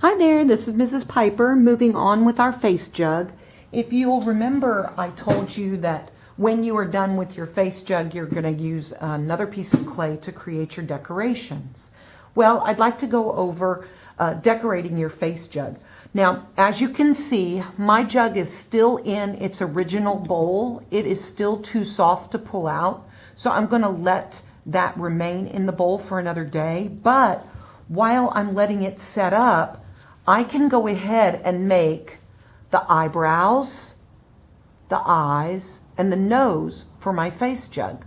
Hi there, this is Mrs. Piper moving on with our face jug. If you'll remember, I told you that when you are done with your face jug, you're going to use another piece of clay to create your decorations. Well, I'd like to go over decorating your face jug. Now, as you can see, my jug is still in its original bowl. It is still too soft to pull out, so I'm going to let that remain in the bowl for another day. But while I'm letting it set up, I can go ahead and make the eyebrows, the eyes, and the nose for my face jug.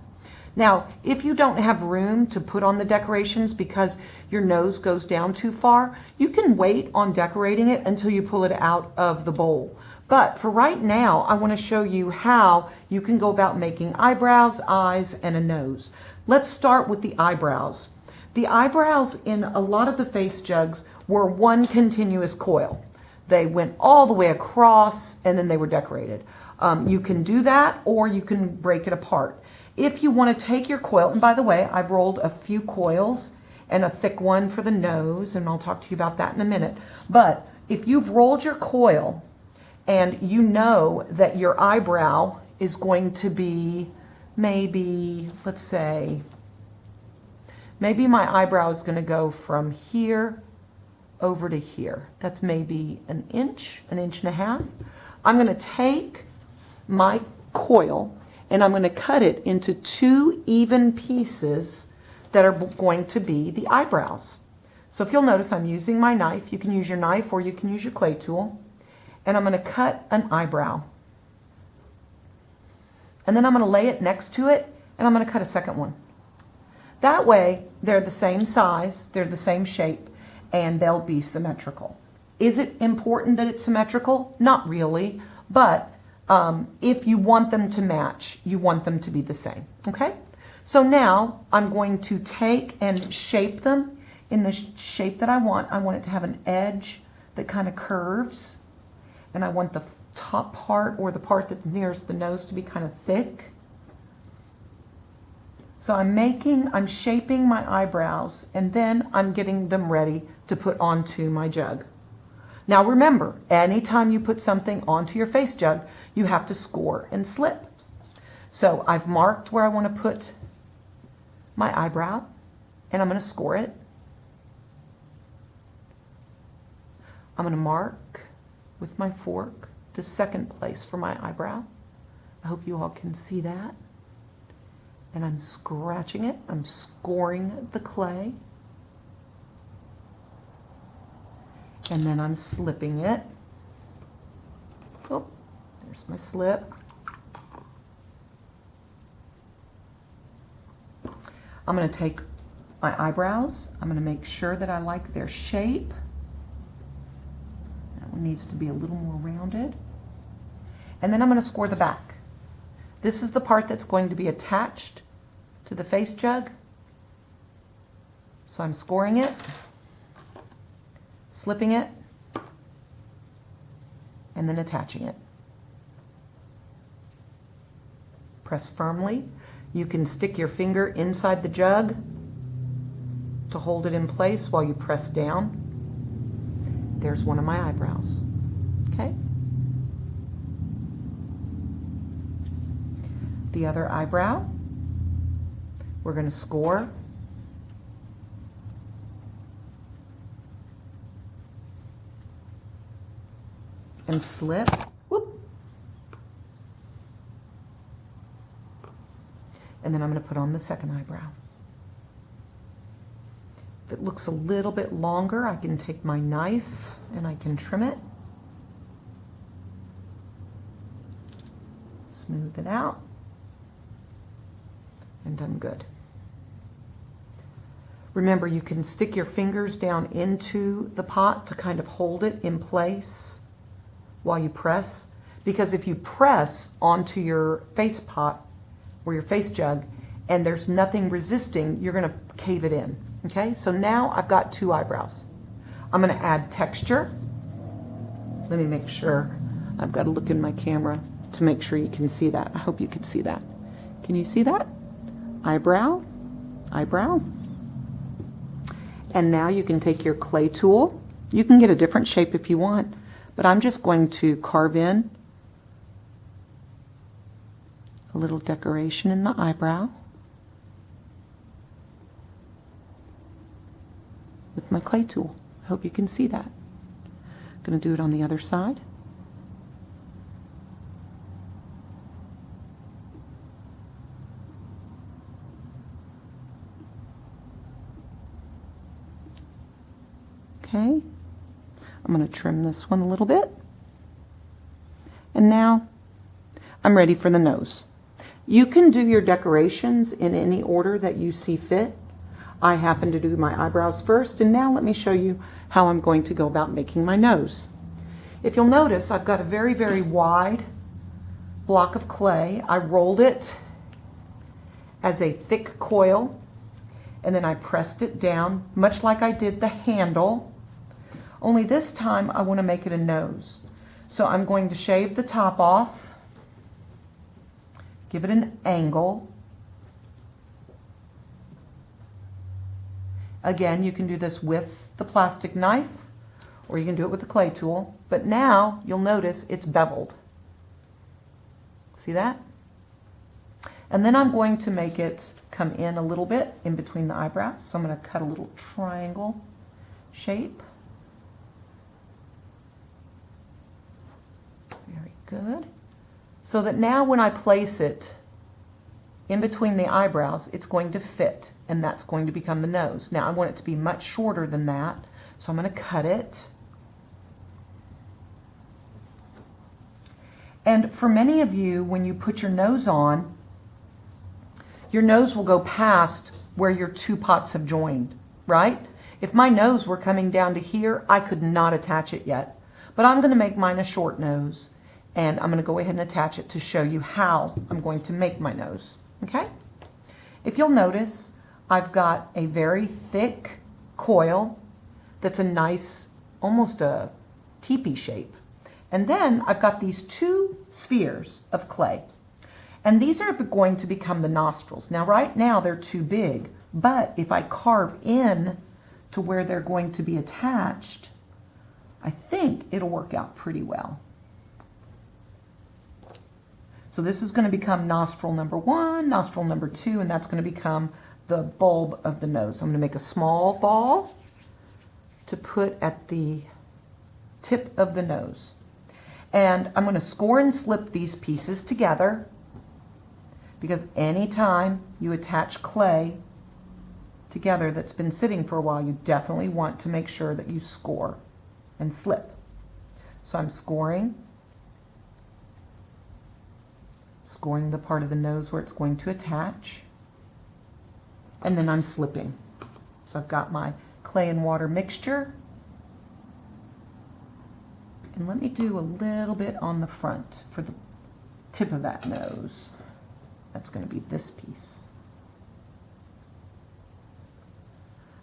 Now, if you don't have room to put on the decorations because your nose goes down too far, you can wait on decorating it until you pull it out of the bowl. But for right now, I want to show you how you can go about making eyebrows, eyes, and a nose. Let's start with the eyebrows. The eyebrows in a lot of the face jugs were one continuous coil. They went all the way across and then they were decorated. You can do that or you can break it apart. If you want to take your coil, and by the way, I've rolled a few coils and a thick one for the nose, and I'll talk to you about that in a minute. But if you've rolled your coil and you know that your eyebrow is going to be maybe, let's say, maybe my eyebrow is going to go from here over to here. That's maybe an inch and a half. I'm going to take my coil and I'm going to cut it into two even pieces that are going to be the eyebrows. So if you'll notice, I'm using my knife. You can use your knife or you can use your clay tool. And I'm going to cut an eyebrow. And then I'm going to lay it next to it and I'm going to cut a second one. That way, they're the same size, they're the same shape, and they'll be symmetrical. Is it important that it's symmetrical? Not really, but if you want them to match, you want them to be the same, okay? So now I'm going to take and shape them in the shape that I want. I want it to have an edge that kind of curves, and I want the top part or the part that's nearest the nose to be kind of thick. So I'm shaping my eyebrows and then I'm getting them ready to put onto my jug. Now remember, anytime you put something onto your face jug, you have to score and slip. So I've marked where I want to put my eyebrow and I'm going to score it. I'm going to mark with my fork the second place for my eyebrow. I hope you all can see that. And I'm scratching it, I'm scoring the clay, and then I'm slipping it. Oh, there's my slip. I'm going to take my eyebrows, I'm going to make sure that I like their shape. That one needs to be a little more rounded. And then I'm going to score the back. This is the part that's going to be attached to the face jug. So I'm scoring it, slipping it, and then attaching it. Press firmly. You can stick your finger inside the jug to hold it in place while you press down. There's one of my eyebrows. Okay? The other eyebrow, we're going to score. And slip. Whoop. And then I'm going to put on the second eyebrow. If it looks a little bit longer, I can take my knife and I can trim it. Smooth it out. And I'm good. Remember, you can stick your fingers down into the pot to kind of hold it in place while you press, because if you press onto your face pot or your face jug and there's nothing resisting, you're going to cave it in. Okay, so now I've got two eyebrows. I'm going to add texture. Let me make sure. I've got to look in my camera to make sure you can see that. I hope you can see that. Can you see that? Eyebrow, eyebrow. And now you can take your clay tool You can get a different shape if you want, but I'm just going to carve in a little decoration in the eyebrow with my clay tool. I hope you can see that. I'm going to do it on the other side. Okay, I'm going to trim this one a little bit. And now I'm ready for the nose. You can do your decorations in any order that you see fit. I happen to do my eyebrows first, and now let me show you how I'm going to go about making my nose. If you'll notice, I've got a very, very wide block of clay. I rolled it as a thick coil, and then I pressed it down, much like I did the handle. Only this time I want to make it a nose. So I'm going to shave the top off, give it an angle. Again, you can do this with the plastic knife, or you can do it with the clay tool. But now you'll notice it's beveled. See that? And then I'm going to make it come in a little bit in between the eyebrows. So I'm going to cut a little triangle shape. Very good. So that now when I place it in between the eyebrows, it's going to fit, and that's going to become the nose. Now I want it to be much shorter than that, so I'm going to cut it. And for many of you, when you put your nose on, your nose will go past where your two pots have joined, right? If my nose were coming down to here, I could not attach it yet. But I'm going to make mine a short nose, and I'm going to go ahead and attach it to show you how I'm going to make my nose. Okay? If you'll notice, I've got a very thick coil that's a nice, almost a teepee shape. And then I've got these two spheres of clay. And these are going to become the nostrils. Now, right now, they're too big. But if I carve in to where they're going to be attached, I think it'll work out pretty well. So this is going to become nostril number 1, nostril number 2, and that's going to become the bulb of the nose. I'm going to make a small ball to put at the tip of the nose. And I'm going to score and slip these pieces together, because anytime you attach clay together that's been sitting for a while, you definitely want to make sure that you score and slip. So I'm scoring the part of the nose where it's going to attach, and then I'm slipping. So I've got my clay and water mixture, and let me do a little bit on the front for the tip of that nose. That's going to be this piece.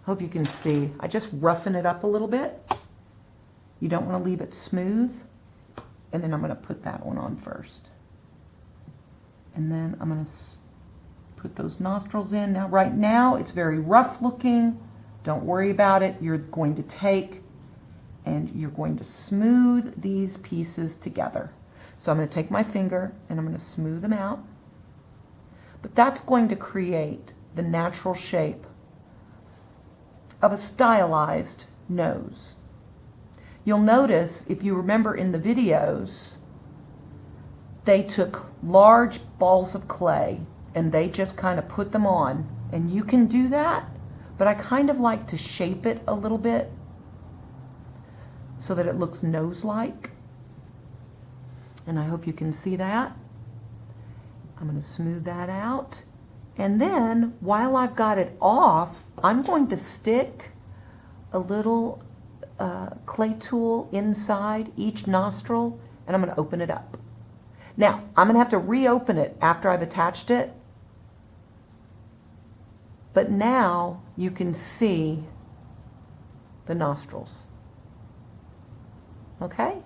Hope you can see. I just roughen it up a little bit. You don't want to leave it smooth. And then I'm going to put that one on first. And then I'm going to put those nostrils in. Now, right now, it's very rough looking. Don't worry about it. You're going to take and you're going to smooth these pieces together. So I'm going to take my finger and I'm going to smooth them out. But that's going to create the natural shape of a stylized nose. You'll notice, if you remember in the videos, they took large balls of clay and they just kind of put them on. And you can do that, but I kind of like to shape it a little bit so that it looks nose-like. And I hope you can see that. I'm going to smooth that out. And then, while I've got it off, I'm going to stick a little clay tool inside each nostril, and I'm going to open it up. Now, I'm going to have to reopen it after I've attached it. But now you can see the nostrils. Okay?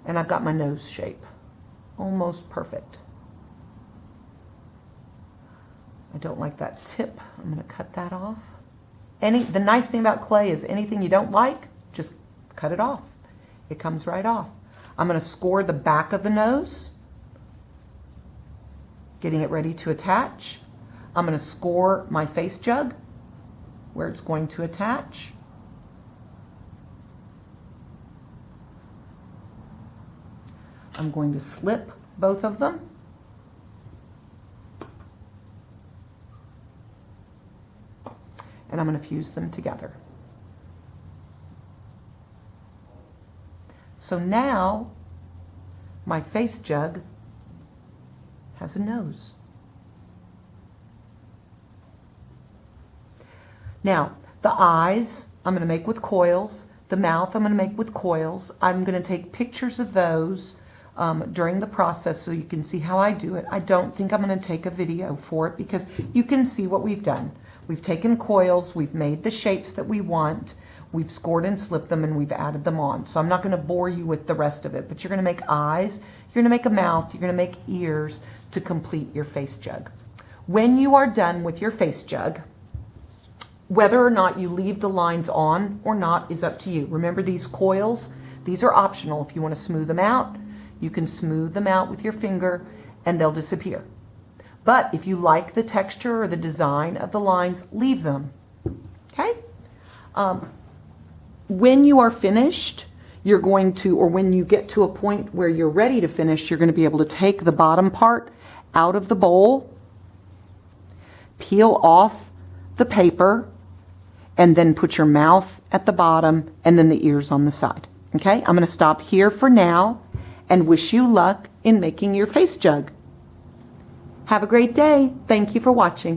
And I've got my nose shape. Almost perfect. I don't like that tip. I'm going to cut that off. The nice thing about clay is anything you don't like, just cut it off. It comes right off. I'm going to score the back of the nose, getting it ready to attach. I'm going to score my face jug where it's going to attach. I'm going to slip both of them. And I'm going to fuse them together. So now my face jug has a nose. Now, the eyes I'm going to make with coils. The mouth I'm going to make with coils. I'm going to take pictures of those during the process so you can see how I do it. I don't think I'm going to take a video for it because you can see what we've done. We've taken coils, we've made the shapes that we want, we've scored and slipped them, and we've added them on. So I'm not going to bore you with the rest of it, but you're going to make eyes, you're going to make a mouth, you're going to make ears to complete your face jug. When you are done with your face jug, whether or not you leave the lines on or not is up to you. Remember, these coils, these are optional. If you want to smooth them out, you can smooth them out with your finger and they'll disappear. But if you like the texture or the design of the lines, leave them. Okay? When you are finished, you're going to, or when you get to a point where you're ready to finish, you're going to be able to take the bottom part out of the bowl, peel off the paper, and then put your mouth at the bottom and then the ears on the side. Okay? I'm going to stop here for now and wish you luck in making your face jug. Have a great day. Thank you for watching.